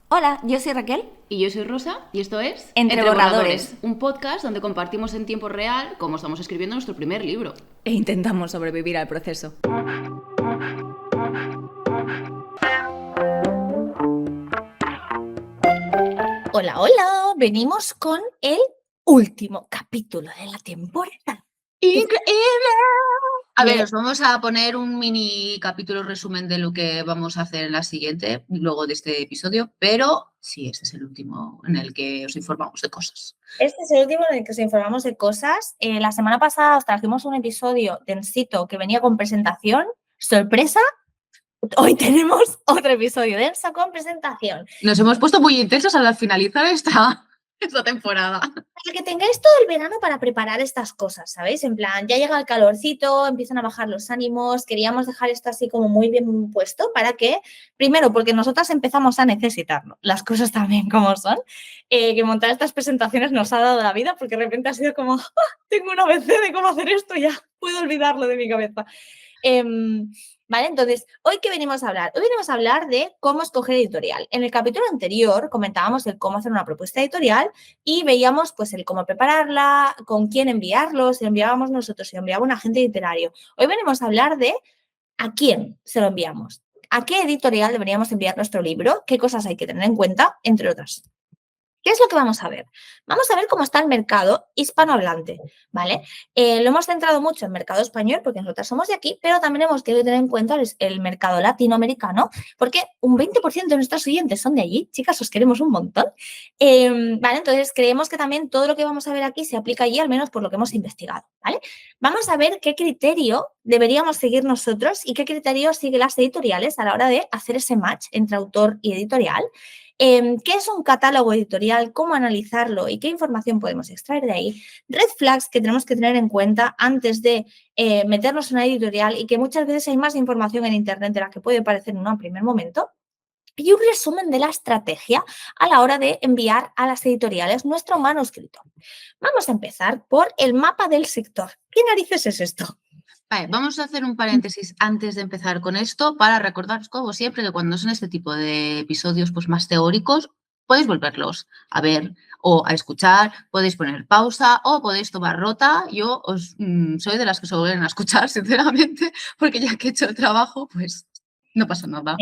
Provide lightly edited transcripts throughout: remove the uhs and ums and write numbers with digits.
Hola, yo soy Raquel. Y yo soy Rosa y esto es Entre borradores. un podcast donde compartimos en tiempo real cómo estamos escribiendo nuestro primer libro. E intentamos sobrevivir al proceso. Hola, hola, venimos con el último capítulo de la temporada. ¡Increíble! A ver, Bien. os vamos a poner un mini capítulo resumen de lo que vamos a hacer en la siguiente, luego de este episodio, pero sí, este es el último en el que os informamos de cosas. Este es el último en el que os informamos de cosas. La semana pasada os trajimos un episodio densito que venía con presentación. Sorpresa, hoy tenemos otro episodio denso con presentación. Nos hemos puesto muy intensos al finalizar esta temporada. Para que tengáis todo el verano para preparar estas cosas, ¿sabéis? En plan, ya llega el calorcito, empiezan a bajar los ánimos, queríamos dejar esto así como muy bien puesto para que, primero, porque nosotras empezamos a necesitarlo, las cosas también como son, que montar estas presentaciones nos ha dado la vida porque de repente ha sido como, ¡ah! Tengo una ABC de cómo hacer esto, ya puedo olvidarlo de mi cabeza. Vale, entonces, ¿hoy qué venimos a hablar? Hoy venimos a hablar de cómo escoger editorial. En el capítulo anterior comentábamos el cómo hacer una propuesta editorial y veíamos pues el cómo prepararla, con quién enviarlo, si lo enviábamos nosotros, si lo enviaba un agente literario. Hoy venimos a hablar de a quién se lo enviamos, a qué editorial deberíamos enviar nuestro libro, qué cosas hay que tener en cuenta, entre otras. ¿Qué es lo que vamos a ver? Vamos a ver cómo está el mercado hispanohablante, ¿vale? Lo hemos centrado mucho en mercado español porque nosotros somos de aquí, pero también hemos querido tener en cuenta el mercado latinoamericano porque un 20% de nuestros oyentes son de allí. Chicas, os queremos un montón. ¿Vale? Entonces, creemos que también todo lo que vamos a ver aquí se aplica allí, al menos por lo que hemos investigado, ¿vale? Vamos a ver qué criterio deberíamos seguir nosotros y qué criterio siguen las editoriales a la hora de hacer ese match entre autor y editorial. ¿Qué es un catálogo editorial? ¿Cómo analizarlo? ¿Y qué información podemos extraer de ahí? Red flags que tenemos que tener en cuenta antes de meternos en una editorial y que muchas veces hay más información en Internet de la que puede parecer en un primer momento. Y un resumen de la estrategia a la hora de enviar a las editoriales nuestro manuscrito. Vamos a empezar por el mapa del sector. ¿Qué narices es esto? Vale, vamos a hacer un paréntesis antes de empezar con esto para recordaros, como siempre, que cuando son este tipo de episodios pues, más teóricos, podéis volverlos a ver o a escuchar, podéis poner pausa o podéis tomar nota. Yo soy de las que se vuelven a escuchar, sinceramente, porque ya que he hecho el trabajo, pues no pasa nada.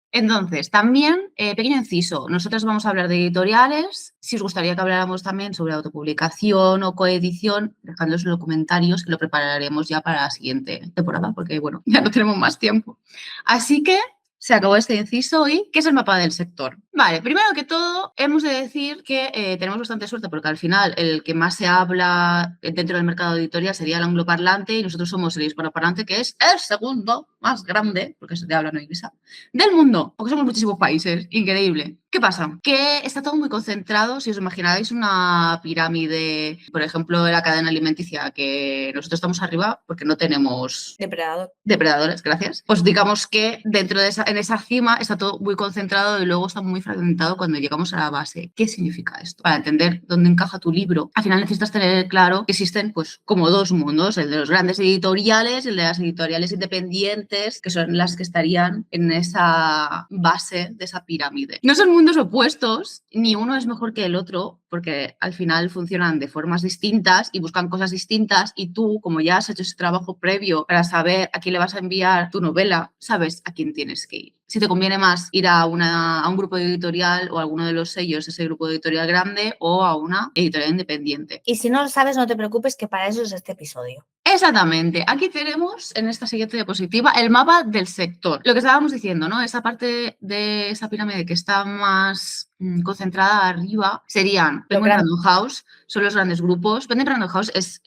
Entonces, también, pequeño inciso, nosotros vamos a hablar de editoriales. Si os gustaría que habláramos también sobre autopublicación o coedición, dejadlos en los comentarios que lo prepararemos ya para la siguiente temporada, porque bueno, ya no tenemos más tiempo. Así que se acabó este inciso y ¿qué es el mapa del sector? Vale, primero que todo, hemos de decir que tenemos bastante suerte porque al final el que más se habla dentro del mercado editorial sería el angloparlante y nosotros somos el hispanoparlante, que es el segundo más grande, porque se te habla no inglesa, del mundo, porque somos muchísimos países, increíble. ¿Qué pasa? Que está todo muy concentrado, si os imagináis una pirámide, por ejemplo, de la cadena alimenticia, que nosotros estamos arriba porque no tenemos depredadores, gracias. Pues digamos que dentro de en esa cima está todo muy concentrado y luego está muy fragmentado cuando llegamos a la base. ¿Qué significa esto? Para entender dónde encaja tu libro, al final necesitas tener claro que existen pues como dos mundos, el de los grandes editoriales y el de las editoriales independientes, que son las que estarían en esa base de esa pirámide. No son mundos opuestos, ni uno es mejor que el otro, porque al final funcionan de formas distintas y buscan cosas distintas y tú, como ya has hecho ese trabajo previo para saber a quién le vas a enviar tu novela, sabes a quién tienes que ir. Si te conviene más ir a un grupo editorial o a alguno de los sellos de ese grupo editorial grande o a una editorial independiente. Y si no lo sabes, no te preocupes, que para eso es este episodio. Exactamente. Aquí tenemos en esta siguiente diapositiva el mapa del sector. Lo que estábamos diciendo, ¿no? Esa parte de esa pirámide que está más concentrada arriba serían Penguin Random House, son los grandes grupos. Penguin Random House es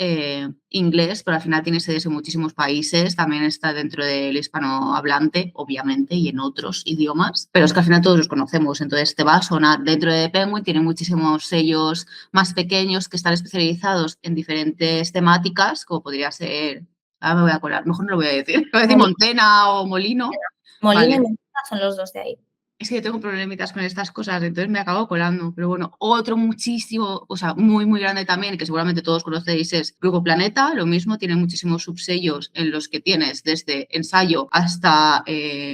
inglés, pero al final tiene sedes en muchísimos países. También está dentro del hispanohablante, obviamente, y en otros idiomas. Pero es que al final todos los conocemos. Entonces te va a sonar. Dentro de Penguin tiene muchísimos sellos más pequeños que están especializados en diferentes temáticas, como podría ser, ahora me voy a colar, mejor no lo voy a decir, voy a decir Montena o Molino. Molina Vale. y Montena son los dos de ahí. es que yo tengo problemitas con estas cosas, entonces me acabo colando. Pero bueno, otro muchísimo, o sea, muy, muy grande también, que seguramente todos conocéis, es Grupo Planeta. Lo mismo, tiene muchísimos subsellos en los que tienes desde ensayo hasta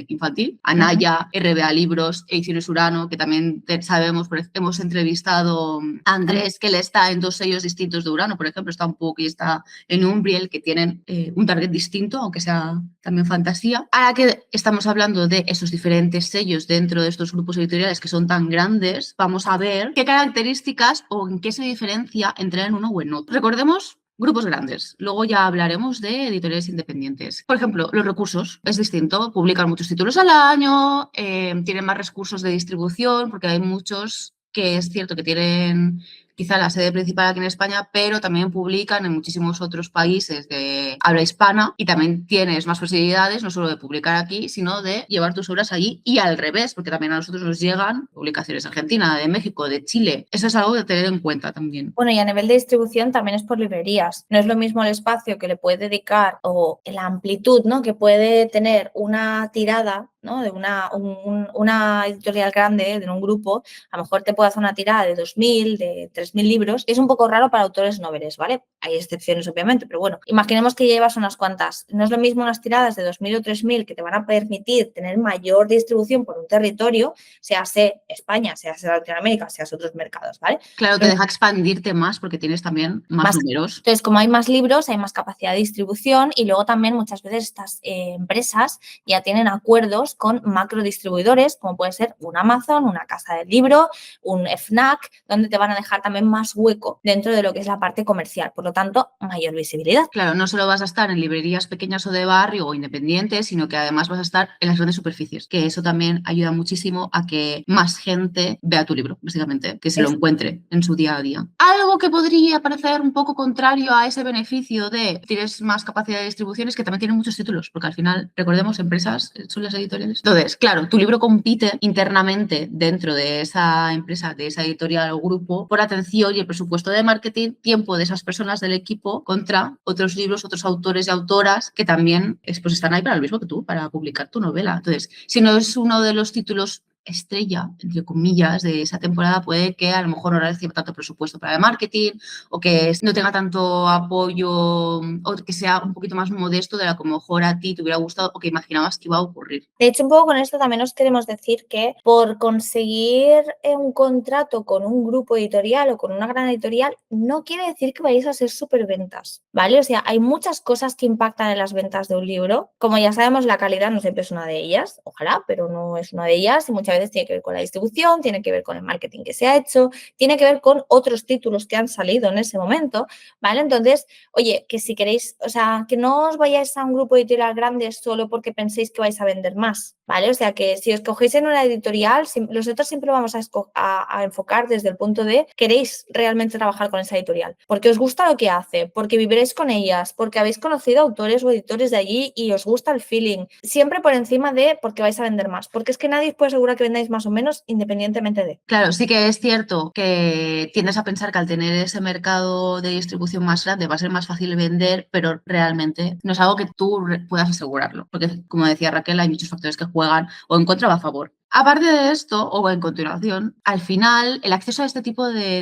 infantil. Anaya, RBA Libros, Ediciones Urano, que también sabemos, hemos entrevistado a Andrés, que él está en 2 sellos distintos de Urano, por ejemplo, está un poco y está en Umbriel, que tienen un target distinto, aunque sea también fantasía. Ahora que estamos hablando de esos diferentes sellos dentro de estos grupos editoriales que son tan grandes, vamos a ver qué características o en qué se diferencia entre en uno o en otro. Recordemos grupos grandes. Luego ya hablaremos de editoriales independientes. Por ejemplo, los recursos es distinto. Publican muchos títulos al año, tienen más recursos de distribución, porque hay muchos que es cierto que tienen quizá la sede principal aquí en España, pero también publican en muchísimos otros países de habla hispana y también tienes más posibilidades no solo de publicar aquí, sino de llevar tus obras allí y al revés, porque también a nosotros nos llegan publicaciones de Argentina, de México, de Chile. Eso es algo de tener en cuenta también. Bueno, y a nivel de distribución también es por librerías. No es lo mismo el espacio que le puede dedicar o la amplitud, ¿no?, que puede tener una tirada, ¿no?, de una editorial grande, de un grupo. A lo mejor te puede hacer una tirada de 2.000, de 3.000 libros. Es un poco raro para autores noveles, ¿vale? Hay excepciones, obviamente, pero bueno, imaginemos que llevas unas cuantas. No es lo mismo unas tiradas de 2.000 o 3.000 que te van a permitir tener mayor distribución por un territorio, sea España, sea Latinoamérica, sea otros mercados, ¿vale? Claro, te deja expandirte más porque tienes también más números. Entonces, como hay más libros, hay más capacidad de distribución y luego también muchas veces estas empresas ya tienen acuerdos con macro distribuidores, como puede ser un Amazon, una casa del libro, un FNAC, donde te van a dejar también más hueco dentro de lo que es la parte comercial. Por lo tanto, mayor visibilidad. Claro, no solo vas a estar en librerías pequeñas o de barrio o independientes, sino que además vas a estar en las grandes superficies, que eso también ayuda muchísimo a que más gente vea tu libro, básicamente, que se lo encuentre en su día a día. Algo que podría parecer un poco contrario a ese beneficio de tienes más capacidad de distribución es que también tienen muchos títulos, porque al final, recordemos, empresas son las editoriales. Entonces, claro, tu libro compite internamente dentro de esa empresa, de esa editorial o grupo, por atención y el presupuesto de marketing, tiempo de esas personas del equipo contra otros libros, otros autores y autoras que también pues, están ahí para lo mismo que tú, para publicar tu novela. Entonces, si no es uno de los títulos estrella, entre comillas, de esa temporada, puede que a lo mejor no reciba tanto presupuesto para el marketing o que no tenga tanto apoyo o que sea un poquito más modesto de lo que a lo mejor a ti te hubiera gustado o que imaginabas que iba a ocurrir. De hecho, un poco con esto también os queremos decir que por conseguir un contrato con un grupo editorial o con una gran editorial no quiere decir que vayáis a ser superventas, ¿vale? O sea, hay muchas cosas que impactan en las ventas de un libro. Como ya sabemos, la calidad no siempre es una de ellas, ojalá, pero no es una de ellas y muchas veces tiene que ver con la distribución, tiene que ver con el marketing que se ha hecho, tiene que ver con otros títulos que han salido en ese momento, ¿vale? Entonces, oye, que si queréis, o sea, que no os vayáis a un grupo editorial grande solo porque penséis que vais a vender más, ¿vale? O sea, que si os cogéis en una editorial, nosotros siempre vamos a enfocar desde el punto de queréis realmente trabajar con esa editorial, porque os gusta lo que hace, porque viviréis con ellas, porque habéis conocido autores o editores de allí y os gusta el feeling, siempre por encima de porque vais a vender más, porque es que nadie os puede asegurar que vendáis más o menos independientemente de. Claro, sí que es cierto que tiendes a pensar que al tener ese mercado de distribución más grande va a ser más fácil vender, pero realmente no es algo que tú puedas asegurarlo, porque como decía Raquel, hay muchos factores que juegan o en contra o a favor. Aparte de esto, o en continuación, al final el acceso a este tipo de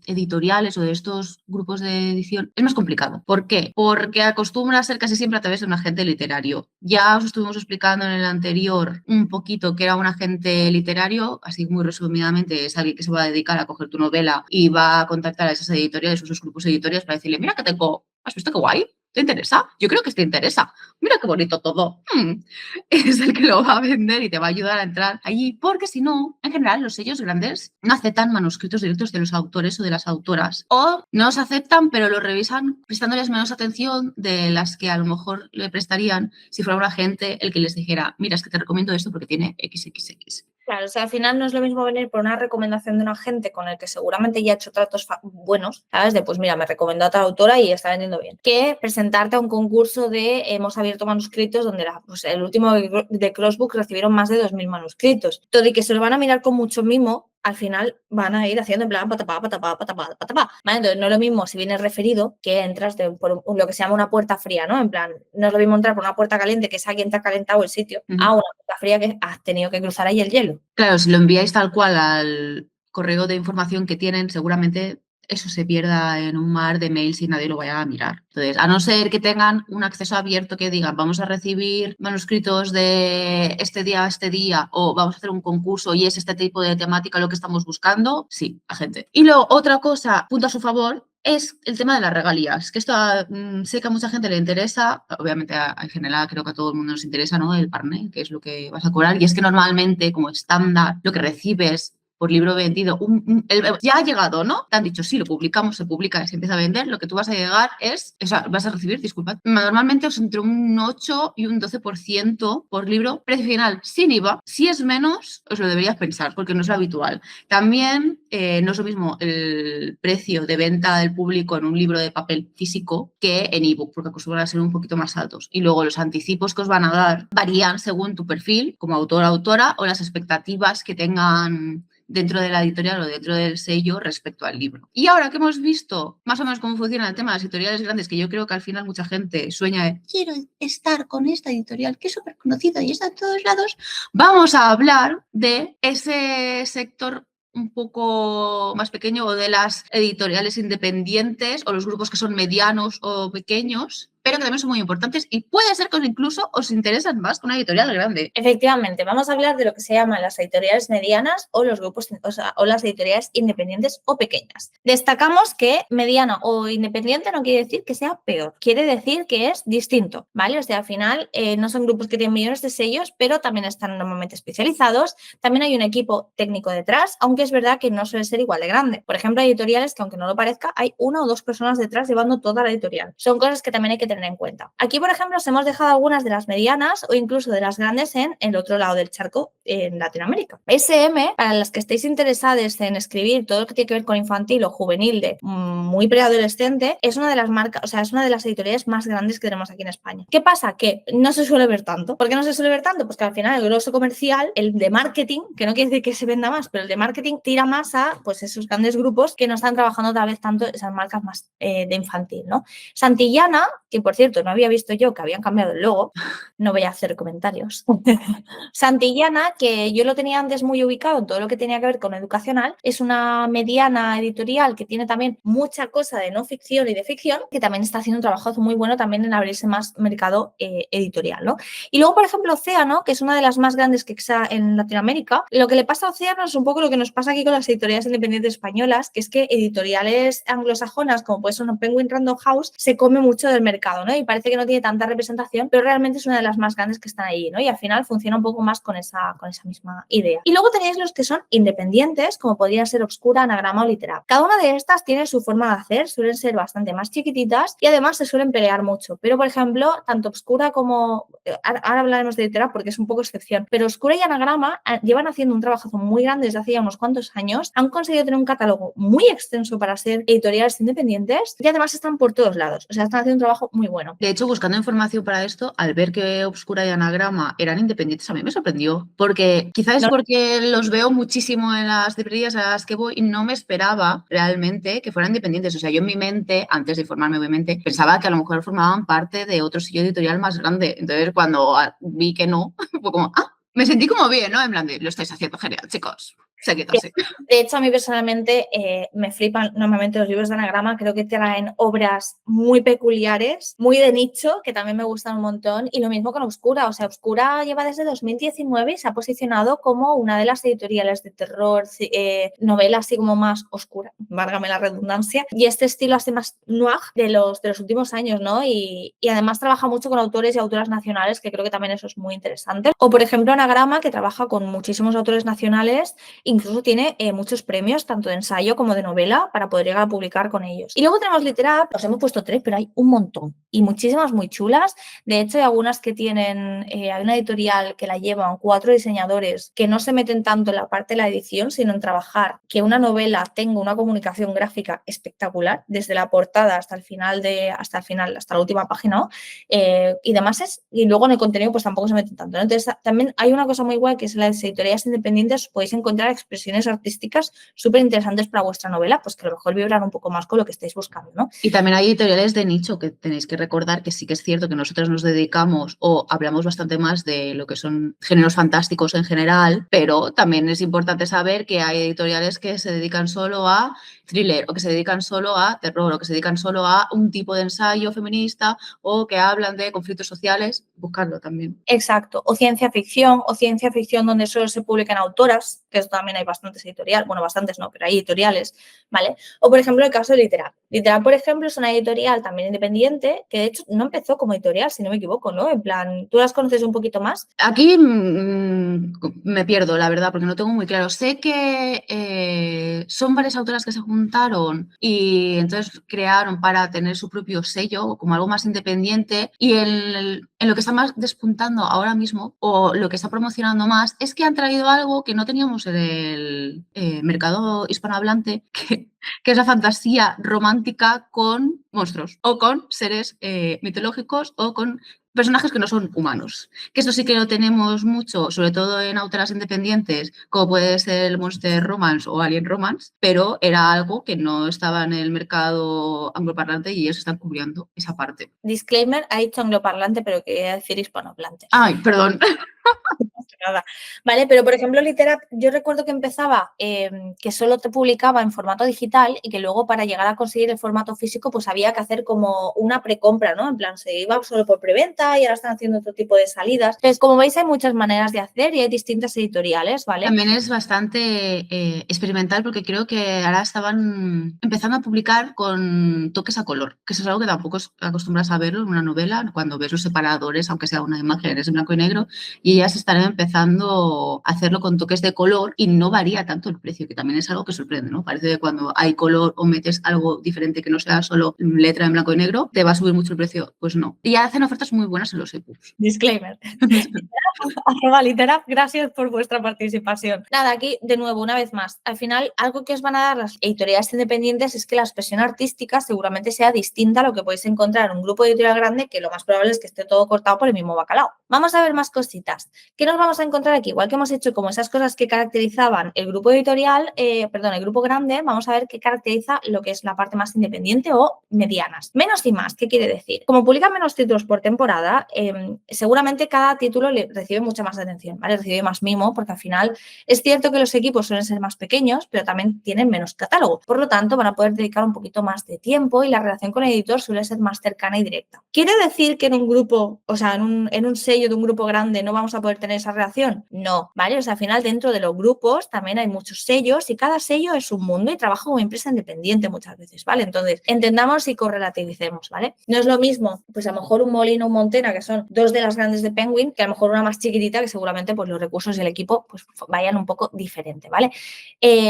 editoriales o de estos grupos de edición es más complicado. ¿Por qué? Porque acostumbra a ser casi siempre a través de un agente literario. Ya os estuvimos explicando en el anterior un poquito que era un agente literario, así muy resumidamente es alguien que se va a dedicar a coger tu novela y va a contactar a esas editoriales o esos grupos editoriales para decirle, mira que tengo, ¿has visto qué guay? ¿Te interesa? Yo creo que te interesa. Mira qué bonito todo. Es el que lo va a vender y te va a ayudar a entrar allí, porque si no, en general, los sellos grandes no aceptan manuscritos directos de los autores o de las autoras. O no los aceptan, pero los revisan prestándoles menos atención de las que a lo mejor le prestarían si fuera un agente el que les dijera, mira, es que te recomiendo esto porque tiene XXX. Claro, o sea, al final no es lo mismo venir por una recomendación de un agente con el que seguramente ya ha hecho tratos buenos, ¿sabes? De pues mira, me recomendó a tal autora y está vendiendo bien. Que presentarte a un concurso de hemos abierto manuscritos donde el último de Crossbook recibieron más de 2.000 manuscritos. Todo y que se lo van a mirar con mucho mimo, al final van a ir haciendo en plan patapá, patapá, patapá, patapá. ¿Vale? Entonces no es lo mismo si vienes referido que entras por lo que se llama una puerta fría, ¿no? En plan, no es lo mismo entrar por una puerta caliente que es alguien te ha calentado el sitio a una puerta fría que has tenido que cruzar ahí el hielo. Claro, si lo enviáis tal cual al correo de información que tienen, seguramente eso se pierda en un mar de mails y nadie lo vaya a mirar. Entonces, a no ser que tengan un acceso abierto que digan, vamos a recibir manuscritos de este día a este día o vamos a hacer un concurso y es este tipo de temática lo que estamos buscando, sí, a gente. Y luego, otra cosa, punto a su favor, es el tema de las regalías, que esto sé que a mucha gente le interesa, obviamente en general creo que a todo el mundo nos interesa, ¿no? El partner, que es lo que vas a cobrar, y es que normalmente como estándar lo que recibes por libro vendido, ya ha llegado, ¿no? Te han dicho, sí, lo publicamos, se publica, se empieza a vender, lo que tú vas a llegar es, o sea, vas a recibir, disculpad, normalmente es entre un 8 y un 12% por libro, precio final sin IVA. Si es menos, os lo deberías pensar, porque no es lo habitual. También no es lo mismo el precio de venta del público en un libro de papel físico que en ebook, porque acostumbran a ser un poquito más altos. Y luego los anticipos que os van a dar varían según tu perfil, como autor o autora, o las expectativas que tengan dentro de la editorial o dentro del sello respecto al libro. Y ahora que hemos visto más o menos cómo funciona el tema de las editoriales grandes, que yo creo que al final mucha gente sueña de quiero estar con esta editorial que es súper conocida y está en todos lados, vamos a hablar de ese sector un poco más pequeño o de las editoriales independientes o los grupos que son medianos o pequeños, pero que también son muy importantes y puede ser que incluso os interesan más que una editorial grande. Efectivamente, vamos a hablar de lo que se llaman las editoriales medianas o los grupos, o las editoriales independientes o pequeñas. Destacamos que mediano o independiente no quiere decir que sea peor, quiere decir que es distinto, ¿vale? O sea, al final no son grupos que tienen millones de sellos, pero también están normalmente especializados, también hay un equipo técnico detrás, aunque es verdad que no suele ser igual de grande. Por ejemplo, hay editoriales que aunque no lo parezca, hay una o dos personas detrás llevando toda la editorial. Son cosas que también hay que tener en cuenta. Aquí, por ejemplo, os hemos dejado algunas de las medianas o incluso de las grandes en el otro lado del charco, en Latinoamérica. SM, para las que estéis interesadas en escribir todo lo que tiene que ver con infantil o juvenil de muy preadolescente, es una de las marcas, o sea, es una de las editoriales más grandes que tenemos aquí en España. ¿Qué pasa? Que no se suele ver tanto. ¿Por qué no se suele ver tanto? Pues que al final el grosso comercial, el de marketing, que no quiere decir que se venda más, pero el de marketing tira más a pues esos grandes grupos que no están trabajando tal vez tanto esas marcas más de infantil, ¿no? Santillana, que por cierto no había visto yo que habían cambiado el logo, no voy a hacer comentarios. Santillana, que yo lo tenía antes muy ubicado en todo lo que tenía que ver con educacional, es una mediana editorial que tiene también mucha cosa de no ficción y de ficción, que también está haciendo un trabajo muy bueno también en abrirse más mercado editorial, ¿no? Y luego, por ejemplo, Océano, que es una de las más grandes que está en Latinoamérica, lo que le pasa a Océano es un poco lo que nos pasa aquí con las editoriales independientes españolas, que es que editoriales anglosajonas, como puede ser una Penguin Random House, se come mucho del mercado, ¿no? Y parece que no tiene tanta representación, pero realmente es una de las más grandes que están ahí, ¿no? Y al final funciona un poco más con esa misma idea. Y luego tenéis los que son independientes, como podrían ser Obscura, Anagrama o Literab. Cada una de estas tiene su forma de hacer, suelen ser bastante más chiquititas y además se suelen pelear mucho. Pero, por ejemplo, tanto Obscura como... Ahora hablaremos de Literab porque es un poco excepción, pero Obscura y Anagrama llevan haciendo un trabajo muy grande desde hace ya unos cuantos años, han conseguido tener un catálogo muy extenso para ser editoriales independientes y además están por todos lados, o sea, están haciendo un trabajo muy bueno. De hecho, buscando información para esto, al ver que Obscura y Anagrama eran independientes, a mí me sorprendió, porque quizás es porque los veo muchísimo en las librerías a las que voy y no me esperaba realmente que fueran independientes. O sea, yo en mi mente, antes de informarme obviamente, pensaba que a lo mejor formaban parte de otro sello editorial más grande. Entonces, cuando vi que no, fue como, me sentí como bien, ¿no? En plan de, lo estáis haciendo genial, chicos. Seguidosí. De hecho, a mí personalmente me flipan normalmente los libros de Anagrama, creo que traen obras muy peculiares, muy de nicho, que también me gustan un montón, y lo mismo con Obscura, o sea, Obscura lleva desde 2019 y se ha posicionado como una de las editoriales de terror, novela así como más oscura, válgame la redundancia, y este estilo así más noir de los últimos años, ¿no? Y además trabaja mucho con autores y autoras nacionales, que creo que también eso es muy interesante. O, por ejemplo, Anagrama, que trabaja con muchísimos autores nacionales, incluso tiene muchos premios, tanto de ensayo como de novela, para poder llegar a publicar con ellos. Y luego tenemos Literab, os hemos puesto 3, pero hay un montón y muchísimas muy chulas. De hecho, hay algunas que tienen, hay una editorial que la llevan 4 diseñadores que no se meten tanto en la parte de la edición, sino en trabajar que una novela tenga una comunicación gráfica espectacular, desde la portada hasta el final, hasta la última página, ¿no? Y demás y luego en el contenido pues tampoco se meten tanto, ¿no? Entonces, también hay una cosa muy guay que es las editoriales independientes, podéis encontrar expresiones artísticas súper interesantes para vuestra novela, pues que a lo mejor vibran un poco más con lo que estáis buscando, ¿no? Y también hay editoriales de nicho que tenéis que recordar que sí que es cierto que nosotros nos dedicamos o hablamos bastante más de lo que son géneros fantásticos en general, pero también es importante saber que hay editoriales que se dedican solo a thriller o que se dedican solo a terror o que se dedican solo a un tipo de ensayo feminista o que hablan de conflictos sociales, buscarlo también. Exacto, o ciencia ficción donde solo se publican autoras, que eso también hay bastantes editoriales, bueno, bastantes no, pero hay editoriales, ¿vale? O por ejemplo el caso de Literal. Literal, por ejemplo, es una editorial también independiente, que de hecho no empezó como editorial, si no me equivoco, ¿no? En plan, ¿tú las conoces un poquito más? Aquí me pierdo, la verdad, porque no tengo muy claro. Sé que son varias autoras que se juntaron y entonces crearon para tener su propio sello, como algo más independiente. Y en lo que está más despuntando ahora mismo, o lo que está promocionando más, es que han traído algo que no teníamos en el mercado hispanohablante, que es la fantasía romántica con monstruos o con seres mitológicos o con personajes que no son humanos. Que esto sí que lo tenemos mucho, sobre todo en autoras independientes, como puede ser el Monster Romance o Alien Romance, pero era algo que no estaba en el mercado angloparlante y ellos están cubriendo esa parte. Disclaimer, ha dicho angloparlante, pero quería decir hispanohablante. Ay, perdón. Nada. Vale, pero por ejemplo, Literap, yo recuerdo que empezaba que solo te publicaba en formato digital y que luego para llegar a conseguir el formato físico, pues había que hacer como una precompra, ¿no? En plan, se iba solo por preventa y ahora están haciendo otro tipo de salidas. Entonces, como veis, hay muchas maneras de hacer y hay distintas editoriales, ¿vale? También es bastante experimental porque creo que ahora estaban empezando a publicar con toques a color, que eso es algo que tampoco acostumbras a verlo en una novela, cuando ves los separadores, aunque sea una imagen, es en blanco y negro, y ellas están empezando a hacerlo con toques de color y no varía tanto el precio, que también es algo que sorprende, ¿no? Parece que cuando hay color o metes algo diferente que no sea solo letra en blanco y negro, te va a subir mucho el precio. Pues no. Y hacen ofertas muy buenas en los ebooks. Disclaimer. Literap, gracias por vuestra participación. Nada, aquí de nuevo, una vez más, al final algo que os van a dar las editoriales independientes es que la expresión artística seguramente sea distinta a lo que podéis encontrar en un grupo editorial grande, que lo más probable es que esté todo cortado por el mismo bacalao. Vamos a ver más cositas. ¿Qué nos vamos a encontrar aquí? Igual que hemos hecho como esas cosas que caracterizaban el grupo editorial, el grupo grande, vamos a ver qué caracteriza lo que es la parte más independiente o medianas. Menos y más, ¿qué quiere decir? Como publican menos títulos por temporada, seguramente cada título recibe mucha más atención, ¿vale? Recibe más mimo, porque al final es cierto que los equipos suelen ser más pequeños, pero también tienen menos catálogo. Por lo tanto, van a poder dedicar un poquito más de tiempo y la relación con el editor suele ser más cercana y directa. ¿Quiere decir que en un grupo, o sea, en un sello de un grupo grande no vamos a poder tener esa relación? No, ¿vale? O sea, al final dentro de los grupos también hay muchos sellos y cada sello es un mundo y trabaja como empresa independiente muchas veces, ¿vale? Entonces, entendamos y correlativicemos, ¿vale? No es lo mismo, pues a lo mejor un Molino o un Montena, que son dos de las grandes de Penguin, que a lo mejor una más chiquitita, que seguramente pues los recursos del equipo pues vayan un poco diferente, ¿vale?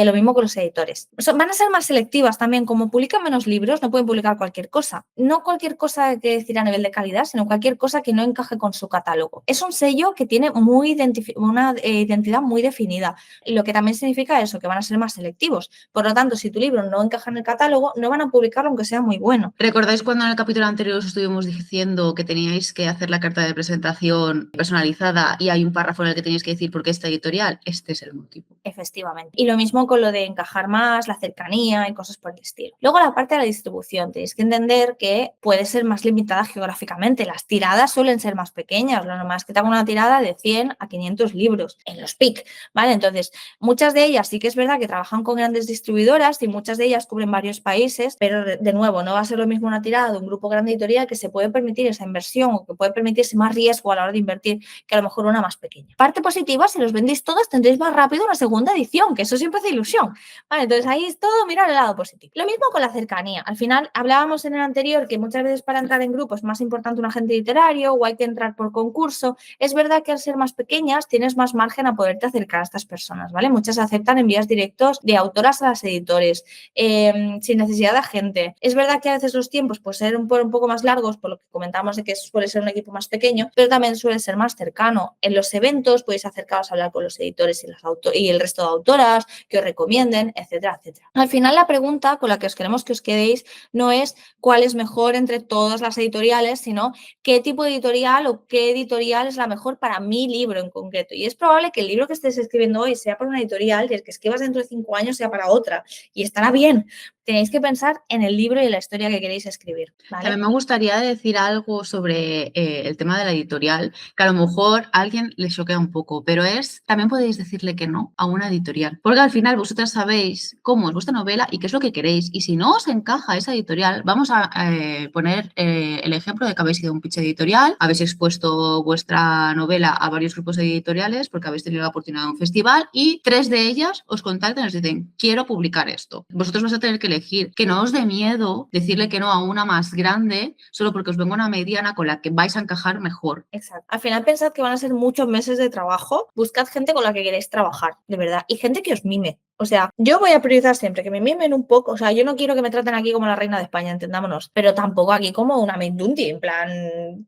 Lo mismo con los editores. Van a ser más selectivas también, como publican menos libros, no pueden publicar cualquier cosa. No cualquier cosa que decir a nivel de calidad, sino cualquier cosa que no encaje con su catálogo. Es un sello que tiene una identidad muy definida, y lo que también significa eso, que van a ser más selectivos. Por lo tanto, si tu libro no encaja en el catálogo, no van a publicarlo aunque sea muy bueno. ¿Recordáis cuando en el capítulo anterior os estuvimos diciendo que teníais que hacer la carta de presentación personalizada y hay un párrafo en el que tenéis que decir por qué esta editorial? Este es el motivo. Efectivamente. Y lo mismo con lo de encajar más, la cercanía y cosas por el estilo. Luego la parte de la distribución. Tenéis que entender que puede ser más limitada geográficamente. Las tiradas suelen ser más pequeñas. Lo normal es que te haga una tirada de 100 a 500 libros en los PIC, ¿vale? Entonces, muchas de ellas sí que es verdad que trabajan con grandes distribuidoras y muchas de ellas cubren varios países, pero de nuevo, no va a ser lo mismo una tirada de un grupo grande editorial que se puede permitir esa inversión o que puede permitirse más riesgo a la hora de invertir que a lo mejor una más pequeña. Parte positiva, si los vendéis todos, tendréis más rápido una segunda edición, que eso siempre hace ilusión. Vale, entonces ahí es todo mirar el lado positivo. Lo mismo con la cercanía. Al final hablábamos en el anterior que muchas veces para entrar en grupos es más importante un agente literario o hay que entrar por concurso. Es verdad que al ser más pequeñas tienes más margen a poderte acercar a estas personas, ¿vale? Muchas aceptan envíos directos de autoras a las editores, sin necesidad de agente. Es verdad que a veces los tiempos pueden ser un poco más largos, por lo que comentamos de que suele ser un equipo más pequeño, pero también suele ser más cercano. En los eventos podéis acercaros a hablar con los editores y el resto de autoras que os recomienden, etcétera, etcétera. Al final la pregunta con la que os queremos que os quedéis no es cuál es mejor entre todas las editoriales, sino qué tipo de editorial o qué editorial es la mejor para mi libro en concreto. Y es probable que el libro que estés escribiendo hoy sea para una editorial y el que escribas dentro de 5 años sea para otra. Y estará bien. Tenéis que pensar en el libro y en la historia que queréis escribir, ¿vale? También me gustaría decir algo sobre el tema de la editorial, que a lo mejor a alguien le choquea un poco, pero también podéis decirle que no a una editorial, porque al final vosotras sabéis cómo es vuestra novela y qué es lo que queréis, y si no os encaja esa editorial, vamos a poner el ejemplo de que habéis ido a un pitch editorial, habéis expuesto vuestra novela a varios grupos editoriales porque habéis tenido la oportunidad de un festival y 3 de ellas os contactan y os dicen, quiero publicar esto. Vosotros vais a tener que elegir, que no os dé miedo decirle que no a una más grande solo porque os venga una mediana con la que vais a encajar mejor. Exacto. Al final pensad que van a ser muchos meses de trabajo. Buscad gente con la que queréis trabajar, de verdad. Y gente que os mime. O sea, yo voy a priorizar siempre que me mimen un poco. O sea, yo no quiero que me traten aquí como la reina de España, entendámonos. Pero tampoco aquí como una Mindundi. En plan,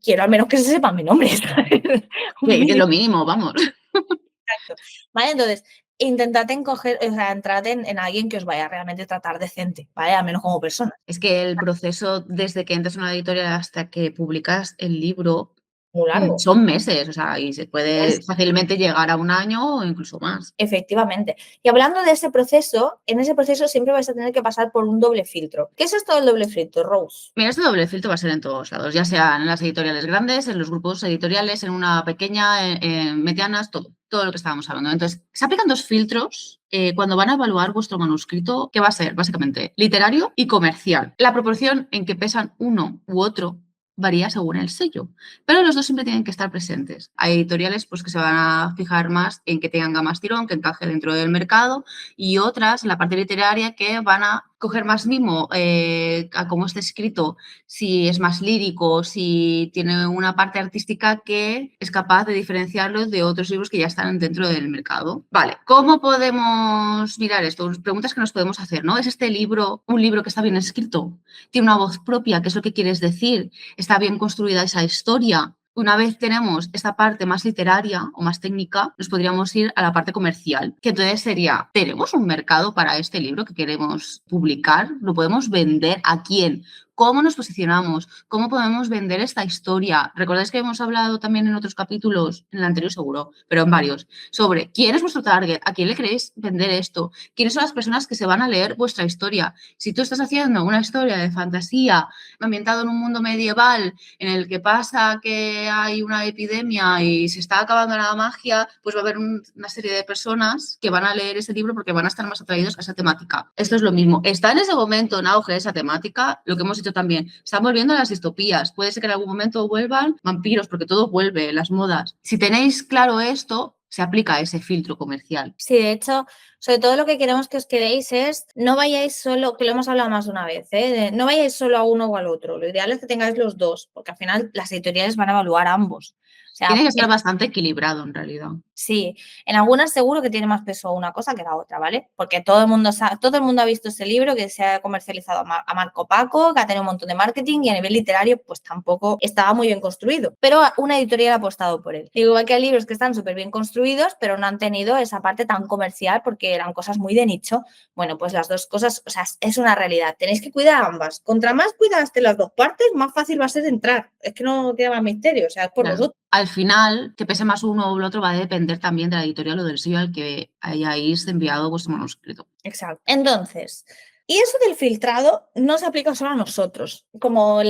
quiero al menos que se sepa mi nombre. ¿Sabes? Que es lo mínimo, vamos. Exacto. Vale, entonces, intentad entrad en alguien que os vaya a realmente tratar decente, ¿vale? Al menos como persona. Es que el proceso desde que entras a una editorial hasta que publicas el libro Muy largo. son meses, o sea, y se puede fácilmente llegar a un año o incluso más. Efectivamente. Y hablando de ese proceso, en ese proceso siempre vais a tener que pasar por un doble filtro. ¿Qué es esto del doble filtro, Rose? Mira, este doble filtro va a ser en todos lados, ya sea en las editoriales grandes, en los grupos editoriales, en una pequeña, en medianas, todo lo que estábamos hablando. Entonces, se aplican 2 filtros cuando van a evaluar vuestro manuscrito, que va a ser básicamente literario y comercial. La proporción en que pesan uno u otro varía según el sello, pero los dos siempre tienen que estar presentes. Hay editoriales pues, que se van a fijar más en que tenga más tirón, que encaje dentro del mercado, y otras, en la parte literaria, que van a coger más mimo a cómo está escrito, si es más lírico, si tiene una parte artística que es capaz de diferenciarlo de otros libros que ya están dentro del mercado. Vale, ¿cómo podemos mirar esto? Preguntas que nos podemos hacer, ¿no? ¿Es este libro un libro que está bien escrito? ¿Tiene una voz propia? ¿Qué es lo que quieres decir? ¿Está bien construida esa historia? Una vez tenemos esta parte más literaria o más técnica, nos podríamos ir a la parte comercial, que entonces sería, ¿tenemos un mercado para este libro que queremos publicar? ¿Lo podemos vender? ¿A quién? ¿Cómo nos posicionamos? ¿Cómo podemos vender esta historia? ¿Recordáis que hemos hablado también en otros capítulos, en el anterior seguro, pero en varios, sobre quién es vuestro target? ¿A quién le queréis vender esto? ¿Quiénes son las personas que se van a leer vuestra historia? Si tú estás haciendo una historia de fantasía ambientada en un mundo medieval en el que pasa que hay una epidemia y se está acabando la magia, pues va a haber una serie de personas que van a leer ese libro porque van a estar más atraídos a esa temática. Esto es lo mismo. Está en ese momento en auge esa temática, lo que hemos hecho también. Están volviendo las distopías. Puede ser que en algún momento vuelvan vampiros, porque todo vuelve, las modas. Si tenéis claro esto, se aplica ese filtro comercial. Sí, de hecho, sobre todo lo que queremos que os quedéis es, no vayáis solo, que lo hemos hablado más de una vez, no vayáis solo a uno o al otro. Lo ideal es que tengáis los dos, porque al final las editoriales van a evaluar ambos. O sea, tiene que ser bastante equilibrado en realidad. Sí, en algunas seguro que tiene más peso una cosa que la otra, ¿vale? Porque todo el mundo ha visto ese libro que se ha comercializado a Marco Paco, que ha tenido un montón de marketing y a nivel literario pues tampoco estaba muy bien construido. Pero una editorial ha apostado por él. Igual que hay libros que están súper bien construidos, pero no han tenido esa parte tan comercial porque eran cosas muy de nicho. Bueno, pues las dos cosas, o sea, es una realidad. Tenéis que cuidar ambas. Contra más cuidaste las dos partes, más fácil va a ser entrar. Es que no tiene más misterio, o sea, es por vosotros. Al final, que pese más uno o el otro va a depender también de la editorial o del sello al que hayáis enviado vuestro manuscrito. Exacto. Entonces, y eso del filtrado no se aplica solo a nosotros. Como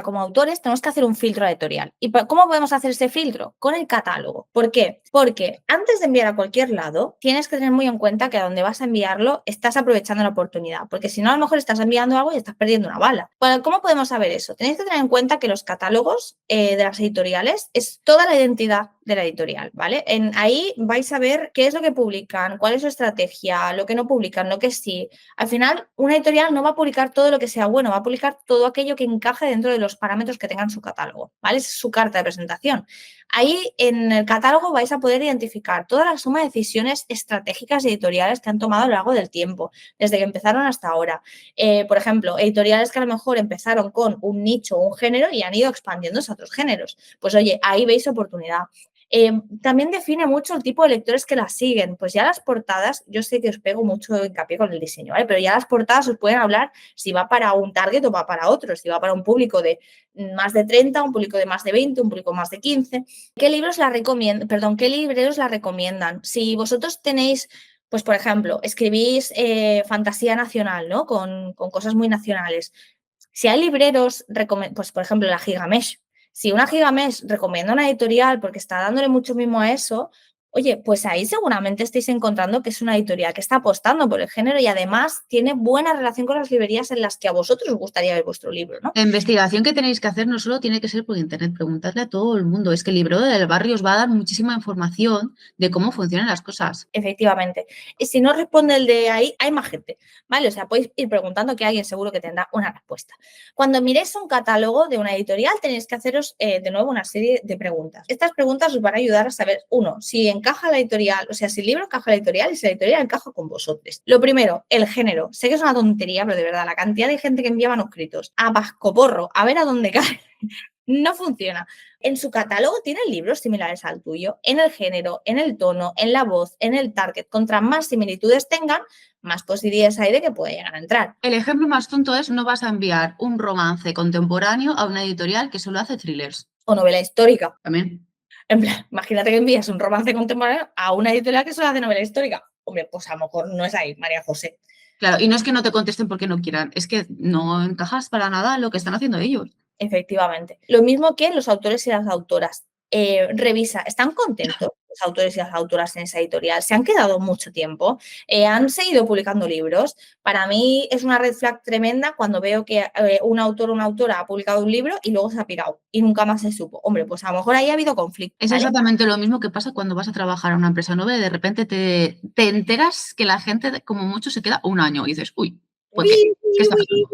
como autores tenemos que hacer un filtro editorial. ¿Y cómo podemos hacer ese filtro? Con el catálogo. ¿Por qué? Porque antes de enviar a cualquier lado, tienes que tener muy en cuenta que a donde vas a enviarlo estás aprovechando la oportunidad. Porque si no, a lo mejor estás enviando algo y estás perdiendo una bala. Bueno, ¿cómo podemos saber eso? Tenéis que tener en cuenta que los catálogos de las editoriales es toda la identidad de la editorial, ¿vale? Ahí vais a ver qué es lo que publican, cuál es su estrategia, lo que no publican, lo que sí. Al final, una editorial no va a publicar todo lo que sea bueno, va a publicar todo aquello que encaje dentro de los parámetros que tenga en su catálogo, ¿vale? Es su carta de presentación. Ahí en el catálogo vais a poder identificar toda la suma de decisiones estratégicas y editoriales que han tomado a lo largo del tiempo, desde que empezaron hasta ahora. Por ejemplo, editoriales que a lo mejor empezaron con un nicho o un género y han ido expandiéndose a otros géneros. Pues oye, ahí veis oportunidad. También define mucho el tipo de lectores que la siguen. Pues ya las portadas, yo sé que os pego mucho hincapié con el diseño, ¿vale? Pero ya las portadas os pueden hablar si va para un target o va para otro, si va para un público de más de 30, un público de más de 20, un público más de 15. ¿Qué libros la recomiendan? Perdón, ¿qué libreros la recomiendan? Si vosotros tenéis, pues por ejemplo, escribís fantasía nacional, ¿no? Con cosas muy nacionales. Si hay libreros, pues por ejemplo la Gigamesh, si una Gigamesh recomienda una editorial porque está dándole mucho mimo a eso, oye, pues ahí seguramente estáis encontrando que es una editorial que está apostando por el género y además tiene buena relación con las librerías en las que a vosotros os gustaría ver vuestro libro, ¿no? La investigación que tenéis que hacer no solo tiene que ser por internet, preguntadle a todo el mundo. Es que el libro del barrio os va a dar muchísima información de cómo funcionan las cosas. Efectivamente. Y si no responde el de ahí, hay más gente, ¿vale? O sea, podéis ir preguntando que alguien seguro que tendrá una respuesta. Cuando miréis un catálogo de una editorial, tenéis que haceros de nuevo una serie de preguntas. Estas preguntas os van a ayudar a saber, uno, si encaja la editorial, o sea, si el libro encaja la editorial y si la editorial encaja con vosotros. Lo primero, el género. Sé que es una tontería, pero de verdad, la cantidad de gente que envía manuscritos a pascoporro, a ver a dónde cae. No funciona. En su catálogo tienen libros similares al tuyo, en el género, en el tono, en la voz, en el target. Contra más similitudes tengan, más posibilidades hay de que pueda llegar a entrar. El ejemplo más tonto es no vas a enviar un romance contemporáneo a una editorial que solo hace thrillers. O novela histórica. También. En plan, imagínate que envías un romance contemporáneo a una editorial que solo hace novela histórica. Hombre, pues a lo mejor no es ahí, María José. Claro, y no es que no te contesten porque no quieran, es que no encajas para nada en lo que están haciendo ellos. Efectivamente. Lo mismo que los autores y las autoras. Revisa, ¿están contentos los autores y las autoras en esa editorial? ¿Se han quedado mucho tiempo? ¿Han seguido publicando libros? Para mí es una red flag tremenda cuando veo que un autor o una autora ha publicado un libro y luego se ha pirado y nunca más se supo. Hombre, pues a lo mejor ahí ha habido conflicto. Es ¿vale? exactamente lo mismo que pasa cuando vas a trabajar a una empresa nueva y de repente te enteras que la gente como mucho se queda un año y dices, uy, ¿por qué? ¿Qué está pasando?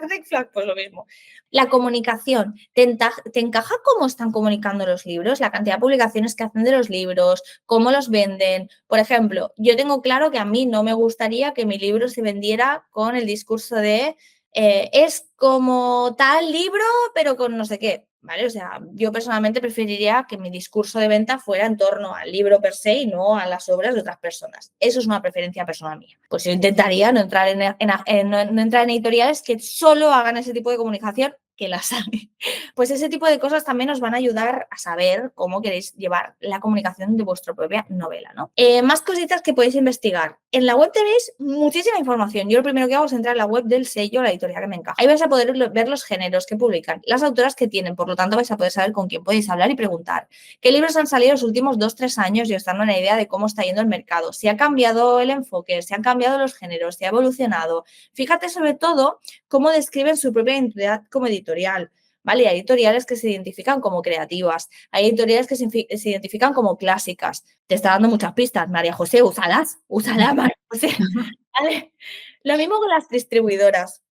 Red flag, pues lo mismo. La comunicación, ¿te encaja cómo están comunicando los libros? La cantidad de publicaciones que hacen de los libros, cómo los venden. Por ejemplo, yo tengo claro que a mí no me gustaría que mi libro se vendiera con el discurso de es como tal libro, pero con no sé qué. ¿Vale? O sea, yo personalmente preferiría que mi discurso de venta fuera en torno al libro per se y no a las obras de otras personas. Eso es una preferencia personal mía. Pues yo intentaría no entrar no entrar en editoriales que solo hagan ese tipo de comunicación, que las hay. Pues ese tipo de cosas también os van a ayudar a saber cómo queréis llevar la comunicación de vuestra propia novela, ¿no? Más cositas que podéis investigar. En la web tenéis muchísima información. Yo lo primero que hago es entrar a la web del sello, la editorial que me encaja. Ahí vais a poder ver los géneros que publican, las autoras que tienen, por lo tanto vais a poder saber con quién podéis hablar y preguntar. ¿Qué libros han salido los últimos 2-3 años y os dan una idea de cómo está yendo el mercado? Si ha cambiado el enfoque, si han cambiado los géneros, si ha evolucionado. Fíjate sobre todo cómo describen su propia identidad como editorial. ¿Vale? Hay editoriales que se identifican como creativas, hay editoriales que se identifican como clásicas. Te está dando muchas pistas, María José, úsalas, María José. ¿Vale? Lo mismo con las distribuidoras.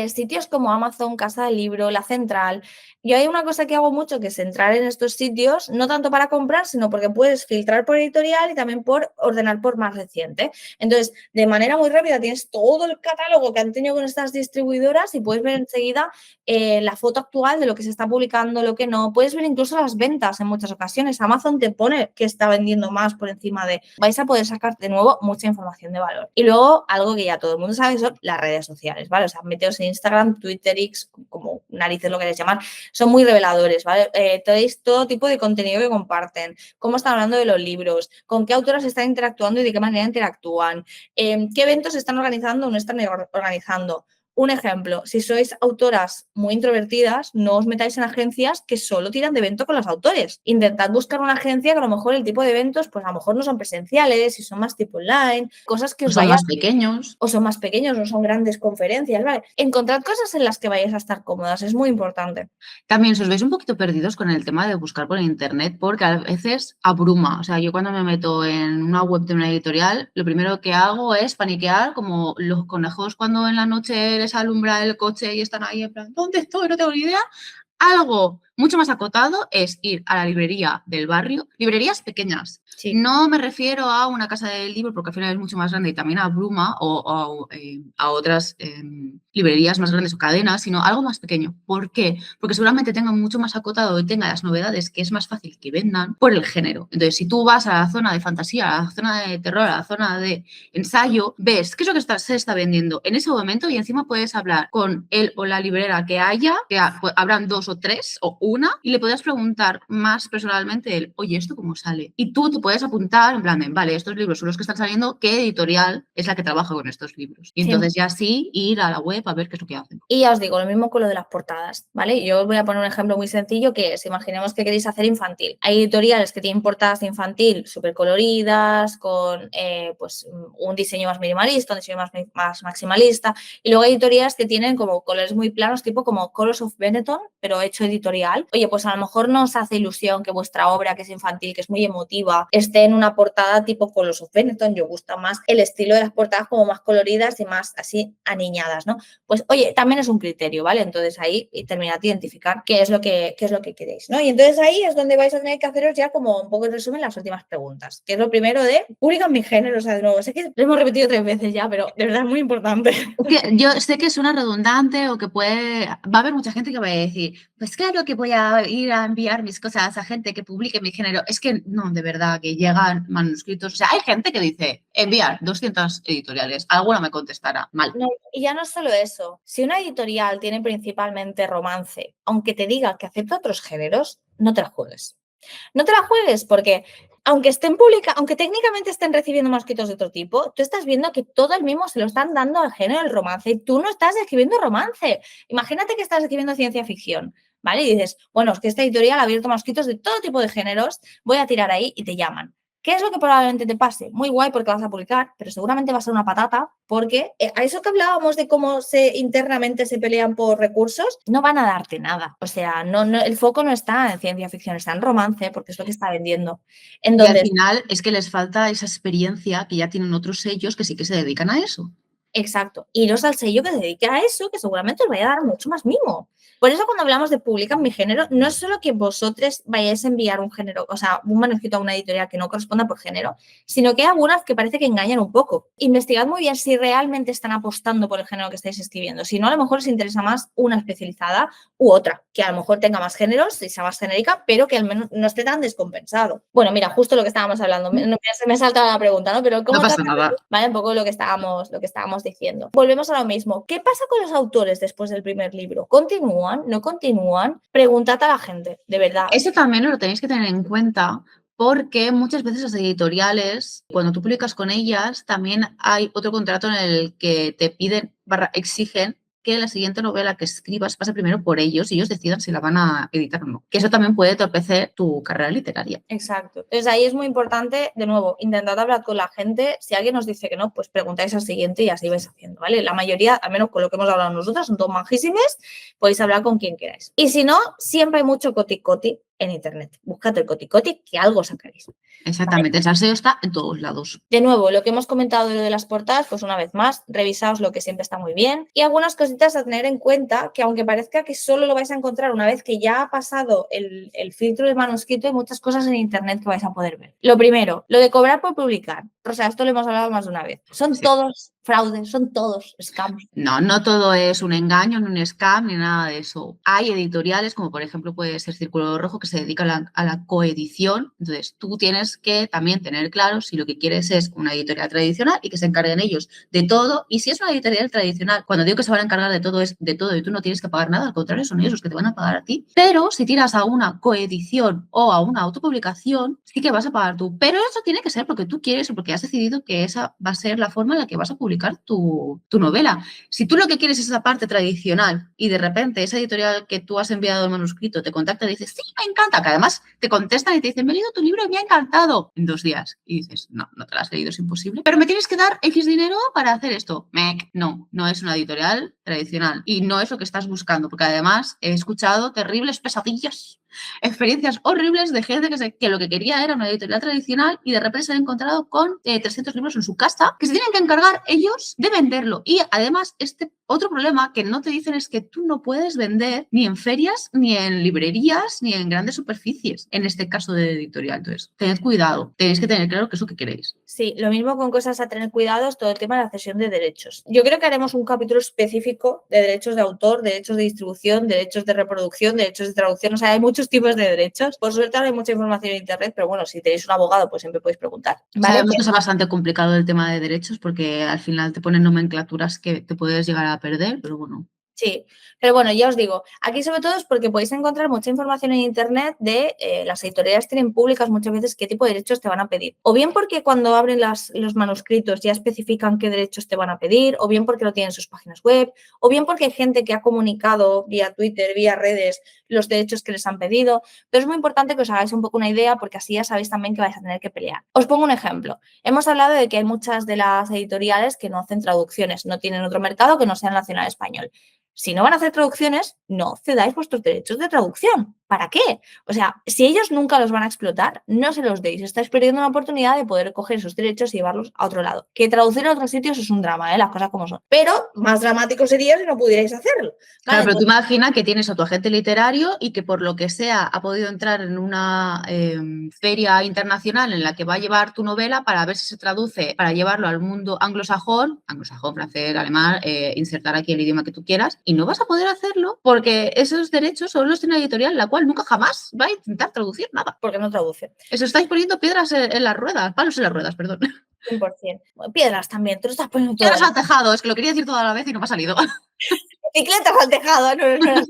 Sitios como Amazon, Casa del Libro, La Central. Yo hay una cosa que hago mucho que es entrar en estos sitios, no tanto para comprar, sino porque puedes filtrar por editorial y también por ordenar por más reciente. Entonces, de manera muy rápida tienes todo el catálogo que han tenido con estas distribuidoras y puedes ver enseguida la foto actual de lo que se está publicando, lo que no. Puedes ver incluso las ventas en muchas ocasiones. Amazon te pone que está vendiendo más por encima de... Vais a poder sacar de nuevo mucha información de valor. Y luego, algo que ya todo el mundo sabe son las redes sociales, ¿vale? O sea, meteos en Instagram, Twitter, X, como narices lo queréis llamar, son muy reveladores, ¿vale? Tenéis todo tipo de contenido que comparten, cómo están hablando de los libros, con qué autoras están interactuando y de qué manera interactúan, qué eventos están organizando o no están organizando. Un ejemplo, si sois autoras muy introvertidas, no os metáis en agencias que solo tiran de evento con los autores. Intentad buscar una agencia que a lo mejor el tipo de eventos, pues a lo mejor no son presenciales, y son más tipo online, cosas que os Son vayan... más pequeños. O son más pequeños, no son grandes conferencias, ¿vale? Encontrad cosas en las que vayáis a estar cómodas, es muy importante. También, si os veis un poquito perdidos con el tema de buscar por internet, porque a veces abruma. O sea, yo cuando me meto en una web de una editorial, lo primero que hago es paniquear como los conejos cuando en la noche les alumbra el coche y están ahí en plan, ¿dónde estoy? No tengo ni idea. Algo mucho más acotado es ir a la librería del barrio, librerías pequeñas. Sí. No me refiero a una casa del libro porque al final es mucho más grande y también abruma o a otras librerías más grandes o cadenas, sino algo más pequeño. ¿Por qué? Porque seguramente tengan mucho más acotado y tenga las novedades que es más fácil que vendan por el género. Entonces, si tú vas a la zona de fantasía, a la zona de terror, a la zona de ensayo, ves qué es lo que se está vendiendo en ese momento y encima puedes hablar con él o la librera que haya, pues, habrán 2 o 3 o una, y le podrás preguntar más personalmente él, oye, ¿esto cómo sale? Y tú te puedes apuntar en plan de, vale, estos libros son los que están saliendo, ¿qué editorial es la que trabaja con estos libros? Y entonces ya sí, ir a la web a ver qué es lo que hacen. Y ya os digo, lo mismo con lo de las portadas, ¿vale? Yo os voy a poner un ejemplo muy sencillo que es, imaginemos que queréis hacer infantil. Hay editoriales que tienen portadas de infantil súper coloridas, con pues un diseño más minimalista, un diseño más maximalista, y luego hay editoriales que tienen como colores muy planos, tipo como Colors of Benetton, pero hecho editorial. Oye, pues a lo mejor no os hace ilusión que vuestra obra, que es infantil, que es muy emotiva, esté en una portada tipo Colors of Benetton. Yo gusta más el estilo de las portadas como más coloridas y más así aniñadas, ¿no? Pues oye, también es un criterio, ¿vale? Entonces ahí terminad de identificar qué es lo que queréis, ¿no? Y entonces ahí es donde vais a tener que haceros ya como un poco en resumen las últimas preguntas, que es lo primero de publican mi género, o sea, de nuevo, sé que lo hemos repetido 3 veces ya, pero de verdad es muy importante. Es que yo sé que suena redundante o que va a haber mucha gente que va a decir, pues claro que voy a ir a enviar mis cosas a gente que publique mi género. Es que no, de verdad, que llegan manuscritos. O sea, hay gente que dice, enviar 200 editoriales, alguna me contestará mal. No, y ya no es solo eso. Si una editorial tiene principalmente romance, aunque te diga que acepta otros géneros, no te la juegues. No te la juegues porque aunque aunque técnicamente estén recibiendo manuscritos de otro tipo, tú estás viendo que todo el mismo se lo están dando al género del romance y tú no estás escribiendo romance. Imagínate que estás escribiendo ciencia ficción, ¿vale? Y dices, bueno, es que esta editorial ha abierto manuscritos de todo tipo de géneros, voy a tirar ahí y te llaman. ¿Qué es lo que probablemente te pase? Muy guay porque vas a publicar, pero seguramente va a ser una patata porque a eso que hablábamos de cómo internamente se pelean por recursos, no van a darte nada. O sea, no, el foco no está en ciencia ficción, está en romance porque es lo que está vendiendo. Entonces, y al final es que les falta esa experiencia que ya tienen otros sellos que sí que se dedican a eso. Exacto. Iros al sello que se dedique a eso, que seguramente os vaya a dar mucho más mimo. Por eso cuando hablamos de publican mi género, no es solo que vosotros vayáis a enviar un género, o sea, un manuscrito a una editorial que no corresponda por género, sino que hay algunas que parece que engañan un poco. Investigad muy bien si realmente están apostando por el género que estáis escribiendo. Si no, a lo mejor os interesa más una especializada u otra, que a lo mejor tenga más géneros y sea más genérica, pero que al menos no esté tan descompensado. Bueno, mira, justo lo que estábamos hablando. Se me ha saltado la pregunta, ¿no? Pero ¿cómo no pasa nada. Vale, un poco lo que estábamos diciendo. Volvemos a lo mismo. ¿Qué pasa con los autores después del primer libro? ¿Continúan? ¿No continúan? Preguntad a la gente, de verdad. Eso también lo tenéis que tener en cuenta porque muchas veces las editoriales, cuando tú publicas con ellas, también hay otro contrato en el que te piden, exigen que la siguiente novela que escribas pase primero por ellos y ellos decidan si la van a editar o no. Que eso también puede entorpecer tu carrera literaria. Exacto. Entonces ahí es muy importante, de nuevo, intentad hablar con la gente. Si alguien os dice que no, pues preguntáis al siguiente y así vais haciendo, ¿vale? La mayoría, al menos con lo que hemos hablado nosotras, son todos majísimes, podéis hablar con quien queráis. Y si no, siempre hay mucho coti-coti en internet. Buscad el coti-coti que algo sacaréis. Exactamente, ¿vale? El SEO está en todos lados. De nuevo, lo que hemos comentado de lo de las portadas, pues una vez más, revisaos lo que siempre está muy bien. Y algunas cositas a tener en cuenta, que aunque parezca que solo lo vais a encontrar una vez que ya ha pasado el filtro de manuscrito, hay muchas cosas en internet que vais a poder ver. Lo primero, lo de cobrar por publicar. O sea, esto lo hemos hablado más de una vez. Son todos fraudes, son todos scams. No todo es un engaño, ni un scam, ni nada de eso. Hay editoriales, como por ejemplo puede ser Círculo Rojo, que se dedica a la coedición. Entonces, tú tienes que también tener claro si lo que quieres es una editorial tradicional y que se encarguen ellos de todo. Y si es una editorial tradicional, cuando digo que se van a encargar de todo, es de todo y tú no tienes que pagar nada, al contrario, son ellos los que te van a pagar a ti. Pero si tiras a una coedición o a una autopublicación, sí que vas a pagar tú. Pero eso tiene que ser porque tú quieres o porque has decidido que esa va a ser la forma en la que vas a publicar tu novela. Si tú lo que quieres es esa parte tradicional y de repente esa editorial que tú has enviado el manuscrito te contacta y dices, sí, me encanta, que además te contestan y te dicen, me he leído tu libro y me ha encantado en 2 días. Y dices, no te lo has leído, es imposible. Pero me tienes que dar X dinero para hacer esto. No es una editorial tradicional y no es lo que estás buscando, porque además he escuchado terribles pesadillas experiencias horribles de gente que lo que quería era una editorial tradicional y de repente se han encontrado con 300 libros en su casa que se tienen que encargar ellos de venderlo. Y además, este otro problema que no te dicen es que tú no puedes vender ni en ferias, ni en librerías, ni en grandes superficies, en este caso de editorial. Entonces, tened cuidado, tenéis que tener claro qué es lo que queréis. Sí, lo mismo con cosas a tener cuidado es todo el tema de la cesión de derechos. Yo creo que haremos un capítulo específico de derechos de autor, derechos de distribución, derechos de reproducción, derechos de traducción. O sea, hay muchos tipos de derechos. Por suerte ahora hay mucha información en internet, pero bueno, si tenéis un abogado, pues siempre podéis preguntar. ¿Vale? Sabemos que es bastante complicado el tema de derechos porque al final te ponen nomenclaturas que te puedes llegar a perder, pero bueno. Sí, pero bueno, ya os digo, aquí sobre todo es porque podéis encontrar mucha información en internet de las editoriales tienen públicas muchas veces qué tipo de derechos te van a pedir. O bien porque cuando abren los manuscritos ya especifican qué derechos te van a pedir, o bien porque lo tienen en sus páginas web, o bien porque hay gente que ha comunicado vía Twitter, vía redes, los derechos que les han pedido. Pero es muy importante que os hagáis un poco una idea porque así ya sabéis también que vais a tener que pelear. Os pongo un ejemplo. Hemos hablado de que hay muchas de las editoriales que no hacen traducciones, no tienen otro mercado que no sea el nacional español. Si no van a hacer traducciones, no cedáis vuestros derechos de traducción. ¿Para qué? O sea, si ellos nunca los van a explotar, no se los deis. Estáis perdiendo una oportunidad de poder coger esos derechos y llevarlos a otro lado. Que traducir a otros sitios es un drama, las cosas como son. Pero más dramático sería si no pudierais hacerlo. ¿Vale? Claro, pero tú imagina que tienes a tu agente literario y que por lo que sea ha podido entrar en una feria internacional en la que va a llevar tu novela para ver si se traduce, para llevarlo al mundo anglosajón, francés, alemán, insertar aquí el idioma que tú quieras, y no vas a poder hacerlo porque esos derechos solo los tiene la editorial, la cual nunca jamás va a intentar traducir nada. Porque no traduce. Eso estáis poniendo piedras en las ruedas, palos en las ruedas, perdón. 100%. Piedras también, tú lo estás poniendo todo. Piedras al tejado, es que lo quería decir toda la vez y no me ha salido. Bicicletas al tejado, no.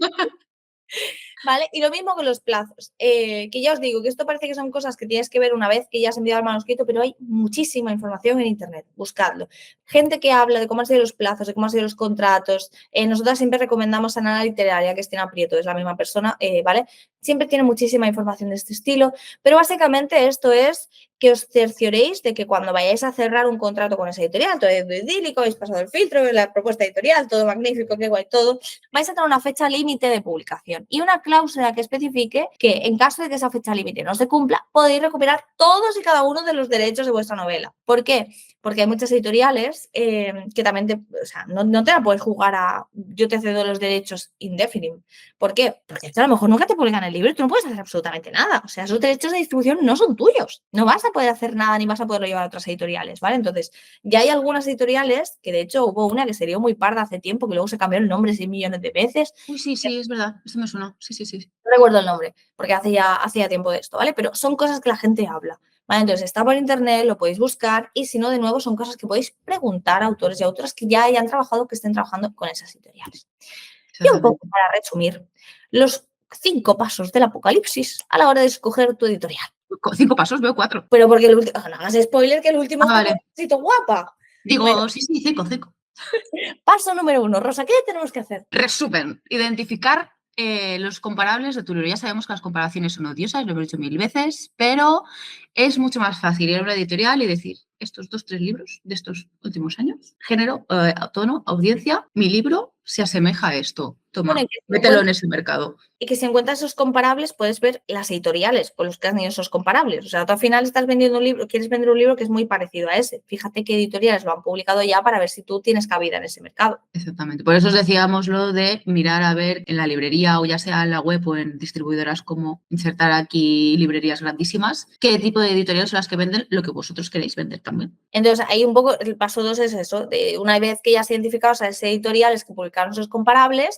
¿Vale? Y lo mismo con los plazos, que ya os digo que esto parece que son cosas que tienes que ver una vez que ya has enviado el manuscrito, pero hay muchísima información en internet, buscadlo. Gente que habla de cómo han sido los plazos, de cómo han sido los contratos, nosotras siempre recomendamos a Nana Literaria, que es Tina Prieto, es la misma persona, ¿vale? Siempre tiene muchísima información de este estilo, pero básicamente esto es que os cercioréis de que cuando vayáis a cerrar un contrato con esa editorial, todo es idílico, habéis pasado el filtro, la propuesta editorial, todo magnífico, qué guay, todo, vais a tener una fecha límite de publicación y una cláusula que especifique que en caso de que esa fecha límite no se cumpla, podéis recuperar todos y cada uno de los derechos de vuestra novela. ¿Por qué? Porque hay muchas editoriales que también no te la puedes jugar a yo te cedo los derechos indefinite. ¿Por qué? Porque a lo mejor nunca te publican el libro y tú no puedes hacer absolutamente nada. O sea, esos derechos de distribución no son tuyos. No vas a poder hacer nada ni vas a poderlo llevar a otras editoriales, ¿vale? Entonces, ya hay algunas editoriales que de hecho hubo una que se dio muy parda hace tiempo, que luego se cambió el nombre 6 millones de veces. Uy, sí, es verdad. Esto me sonó. Sí. No recuerdo el nombre, porque hacía tiempo de esto, ¿vale? Pero son cosas que la gente habla, ¿vale? Entonces, está por internet, lo podéis buscar y si no, de nuevo, son cosas que podéis preguntar a autores y autoras que ya hayan trabajado, que estén trabajando con esas editoriales. Y un poco para resumir, los 5 pasos del apocalipsis a la hora de escoger tu editorial. 5 pasos, veo 4. Pero porque el último, no hagas spoiler que el último es vale. un éxito guapa. Digo, Bueno, sí, 5. Paso número 1, Rosa, ¿qué tenemos que hacer? Resumen, identificar los comparables de tu libro. Ya sabemos que las comparaciones son odiosas, lo hemos dicho 1000 veces, pero es mucho más fácil ir a una editorial y decir estos 2-3 libros de estos últimos años, género, tono, audiencia, mi libro se asemeja a esto. Toma, Bueno, mételo en ese mercado. Y que si encuentras esos comparables, puedes ver las editoriales con los que has tenido esos comparables. O sea, tú al final estás vendiendo un libro, quieres vender un libro que es muy parecido a ese. Fíjate qué editoriales lo han publicado ya para ver si tú tienes cabida en ese mercado. Exactamente. Por eso os decíamos lo de mirar a ver en la librería o ya sea en la web o en distribuidoras como insertar aquí librerías grandísimas, qué tipo de editoriales son las que venden lo que vosotros queréis vender también. Entonces, ahí un poco, el paso 2 es eso, de una vez que ya has identificado a esas editoriales que publicaron esos comparables,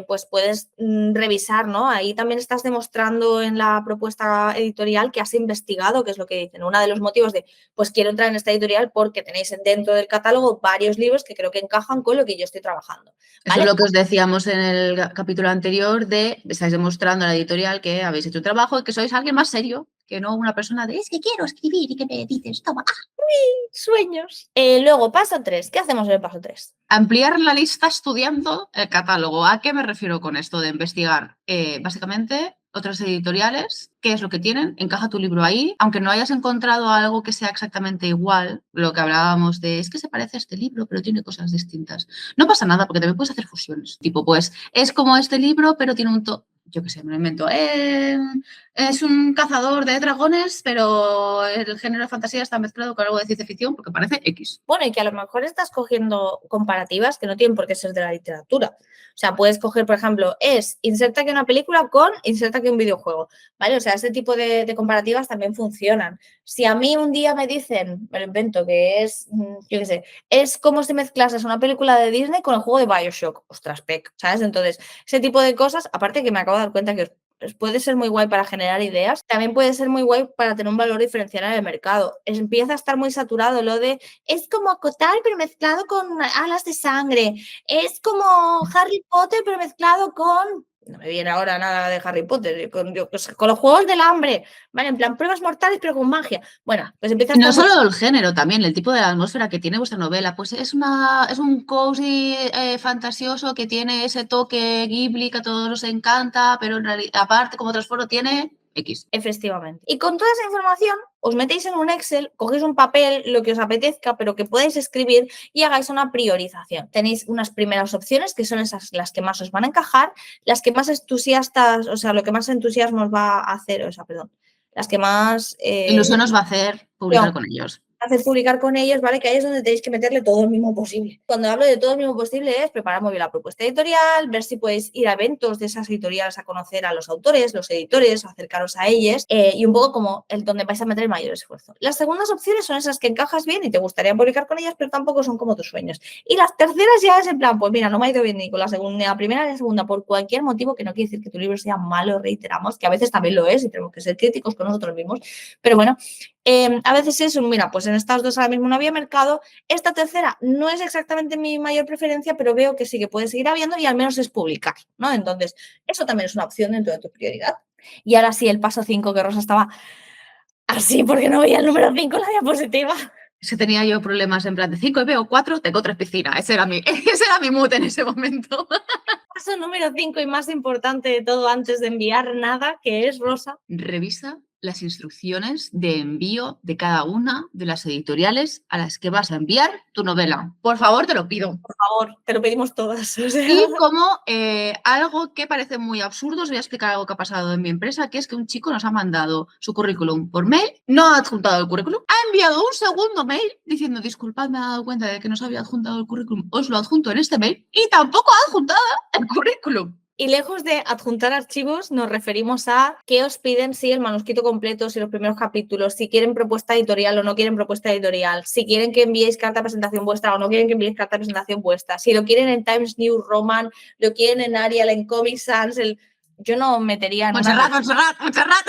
pues puedes revisar, ¿no? Ahí también estás demostrando en la propuesta editorial que has investigado, que es lo que dicen. Uno de los motivos de, pues quiero entrar en esta editorial porque tenéis dentro del catálogo varios libros que creo que encajan con lo que yo estoy trabajando. ¿Vale? Eso es lo que os decíamos en el capítulo anterior de, estáis demostrando a la editorial que habéis hecho un trabajo y que sois alguien más serio, que no una persona de, es que quiero escribir y que me dices, toma. Sueños. Luego, paso 3. ¿Qué hacemos en el paso 3? Ampliar la lista estudiando el catálogo. ¿A qué me refiero con esto de investigar? Básicamente, otras editoriales, qué es lo que tienen, encaja tu libro ahí, aunque no hayas encontrado algo que sea exactamente igual, lo que hablábamos de, es que se parece a este libro, pero tiene cosas distintas. No pasa nada, porque también puedes hacer fusiones. Tipo, pues, es como este libro, pero tiene un yo qué sé, me lo invento, es un cazador de dragones, pero el género de fantasía está mezclado con algo de ciencia ficción porque parece X. Bueno, y que a lo mejor estás cogiendo comparativas que no tienen por qué ser de la literatura. O sea, puedes coger, por ejemplo, inserta aquí una película con inserta aquí un videojuego, ¿vale? O sea, ese tipo de comparativas también funcionan. Si a mí un día me dicen, me lo invento, que es, yo qué sé, es como si mezclases una película de Disney con el juego de BioShock, ostras, pec, ¿sabes? Entonces, ese tipo de cosas, aparte que me acabo de dar cuenta que puede ser muy guay para generar ideas, también puede ser muy guay para tener un valor diferencial en el mercado. Empieza a estar muy saturado lo de es como Acotar pero mezclado con alas de sangre, es como Harry Potter pero mezclado con, no me viene ahora nada de Harry Potter, con los Juegos del Hambre, ¿vale? En plan pruebas mortales pero con magia. Bueno, pues empieza a No estar solo el género, también el tipo de atmósfera que tiene vuestra novela, pues es un cozy fantasioso que tiene ese toque Ghibli que a todos nos encanta, pero en realidad, aparte como trasfondo tiene X. Efectivamente. Y con toda esa información os metéis en un Excel, cogéis un papel, lo que os apetezca, pero que podáis escribir y hagáis una priorización. Tenéis unas primeras opciones que son esas las que más os van a encajar, las que más entusiastas, o sea, lo que más entusiasmo os va a hacer, o sea, perdón, las que más Ilusión os va a hacer publicar con ellos. hacer publicar con ellos, ¿vale? Que ahí es donde tenéis que meterle todo el mismo posible. Cuando hablo de todo el mismo posible es preparar muy bien la propuesta editorial, ver si podéis ir a eventos de esas editoriales a conocer a los autores, los editores, acercaros a ellos y un poco como el donde vais a meter el mayor esfuerzo. Las segundas opciones son esas que encajas bien y te gustaría publicar con ellas, pero tampoco son como tus sueños. Y las terceras ya es en plan, pues mira, no me ha ido bien ni con la segunda, ni la primera ni la segunda, por cualquier motivo, que no quiere decir que tu libro sea malo, reiteramos, que a veces también lo es y tenemos que ser críticos con nosotros mismos, pero bueno, a veces es un, mira, pues en estas dos ahora mismo no había mercado, esta tercera no es exactamente mi mayor preferencia, pero veo que sí que puede seguir habiendo y al menos es publicar, ¿no? Entonces, eso también es una opción dentro de tu prioridad. Y ahora sí, el paso 5, que Rosa estaba así porque no veía el número 5 en la diapositiva. Es que tenía yo problemas en plan de 5 y veo 4, tengo 3 piscinas. Ese era mi mood en ese momento. Paso número 5 y más importante de todo antes de enviar nada, que es, Rosa, Revisa las instrucciones de envío de cada una de las editoriales a las que vas a enviar tu novela. Por favor, te lo pido. por favor, te lo pedimos todas. O sea. Y como algo que parece muy absurdo, os voy a explicar algo que ha pasado en mi empresa, que es que un chico nos ha mandado su currículum por mail, no ha adjuntado el currículum, ha enviado un segundo mail diciendo, disculpad, me he dado cuenta de que no se había adjuntado el currículum, os lo adjunto en este mail, y tampoco ha adjuntado el currículum. Y lejos de adjuntar archivos, nos referimos a qué os piden, si el manuscrito completo, si los primeros capítulos, si quieren propuesta editorial o no quieren propuesta editorial, si quieren que enviéis carta de presentación vuestra o no quieren que enviéis carta de presentación vuestra, si lo quieren en Times New Roman, lo quieren en Arial, en Comic Sans, yo no metería en Montserrat.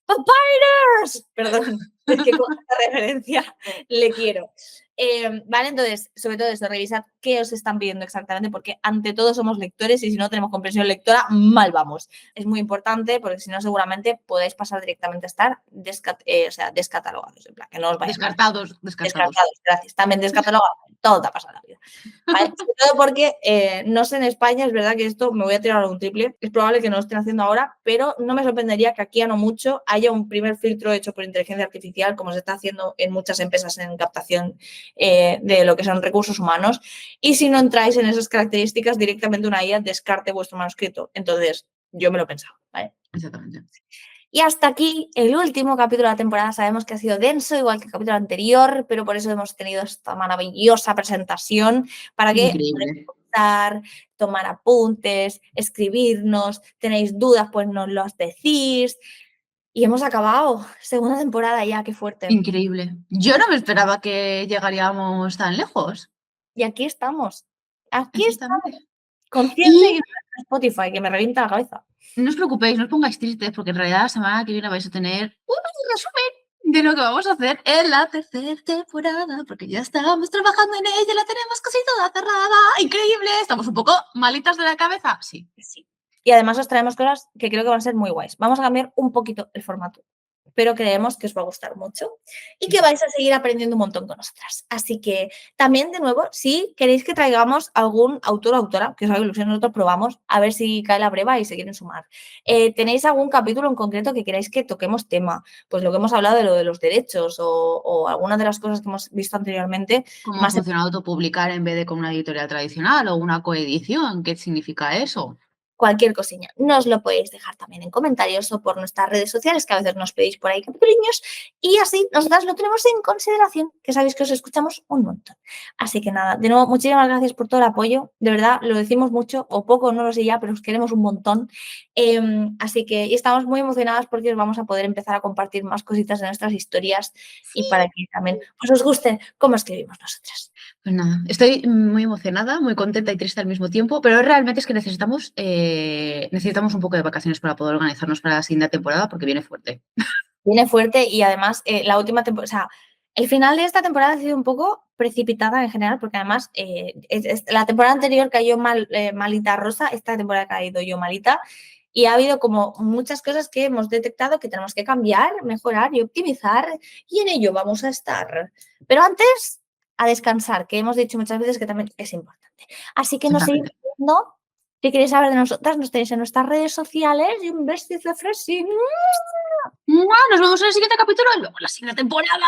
¡Papyrus! Perdón, es que con esta referencia le quiero. Vale, entonces, sobre todo eso, revisad qué os están pidiendo exactamente, porque ante todo somos lectores y si no tenemos comprensión lectora, mal vamos. Es muy importante porque si no, seguramente podéis pasar directamente a estar descatalogados, en plan, que no os vayáis Descartados. Gracias. También descatalogados, todo te ha pasado en la vida. ¿Vale? Sobre todo porque no sé en España, es verdad que esto me voy a tirar a un triple, es probable que no lo estén haciendo ahora, pero no me sorprendería que aquí a no mucho haya un primer filtro hecho por inteligencia artificial, como se está haciendo en muchas empresas en captación de lo que son recursos humanos, y si no entráis en esas características, directamente una IA descarte vuestro manuscrito. Entonces, yo me lo he pensado, ¿vale? Exactamente. Y hasta aquí el último capítulo de la temporada. Sabemos que ha sido denso, igual que el capítulo anterior, pero por eso hemos tenido esta maravillosa presentación para que Increíble. podáis tomar apuntes, escribirnos, tenéis dudas, pues nos los decís. Y hemos acabado. Segunda temporada ya, qué fuerte. Increíble. Yo no me esperaba que llegaríamos tan lejos. Y aquí estamos. Aquí estamos. Exactamente. Con 100 seguidores en Spotify, que me revienta la cabeza. No os preocupéis, no os pongáis tristes, porque en realidad la semana que viene vais a tener un resumen de lo que vamos a hacer en la tercera temporada, porque ya estamos trabajando en ella, la tenemos casi toda cerrada. Increíble. ¿Estamos un poco malitas de la cabeza? Sí. Sí. Y además os traemos cosas que creo que van a ser muy guays. Vamos a cambiar un poquito el formato, pero creemos que os va a gustar mucho y que vais a seguir aprendiendo un montón con nosotras. Así que también, de nuevo, si queréis que traigamos algún autor o autora, que os haga ilusión, nosotros probamos a ver si cae la breva y se quieren sumar. ¿Tenéis algún capítulo en concreto que queráis que toquemos tema? Pues lo que hemos hablado de lo de los derechos o algunas de las cosas que hemos visto anteriormente. ¿Cómo más funciona autopublicar en vez de con una editorial tradicional o una coedición? ¿Qué significa eso? cualquier cosilla. Nos lo podéis dejar también en comentarios o por nuestras redes sociales, que a veces nos pedís por ahí capituliños, y así nosotras lo tenemos en consideración, que sabéis que os escuchamos un montón. Así que nada, de nuevo, muchísimas gracias por todo el apoyo. De verdad, lo decimos mucho o poco, no lo sé ya, pero os queremos un montón. Así que y estamos muy emocionadas porque os vamos a poder empezar a compartir más cositas de nuestras historias y para que también pues, os guste cómo escribimos nosotras. Pues nada, estoy muy emocionada, muy contenta y triste al mismo tiempo, pero realmente es que necesitamos un poco de vacaciones para poder organizarnos para la siguiente temporada porque viene fuerte. Viene fuerte y además la última temporada, o sea, el final de esta temporada ha sido un poco precipitada en general porque además la temporada anterior cayó malita Rosa, esta temporada ha caído yo malita y ha habido como muchas cosas que hemos detectado que tenemos que cambiar, mejorar y optimizar y en ello vamos a estar. Pero antes, a descansar, que hemos dicho muchas veces que también es importante. Así que nos seguimos viendo. Si queréis saber de nosotras, nos tenéis en nuestras redes sociales y un besito de fresi. Nos vemos en el siguiente capítulo y luego en la siguiente temporada.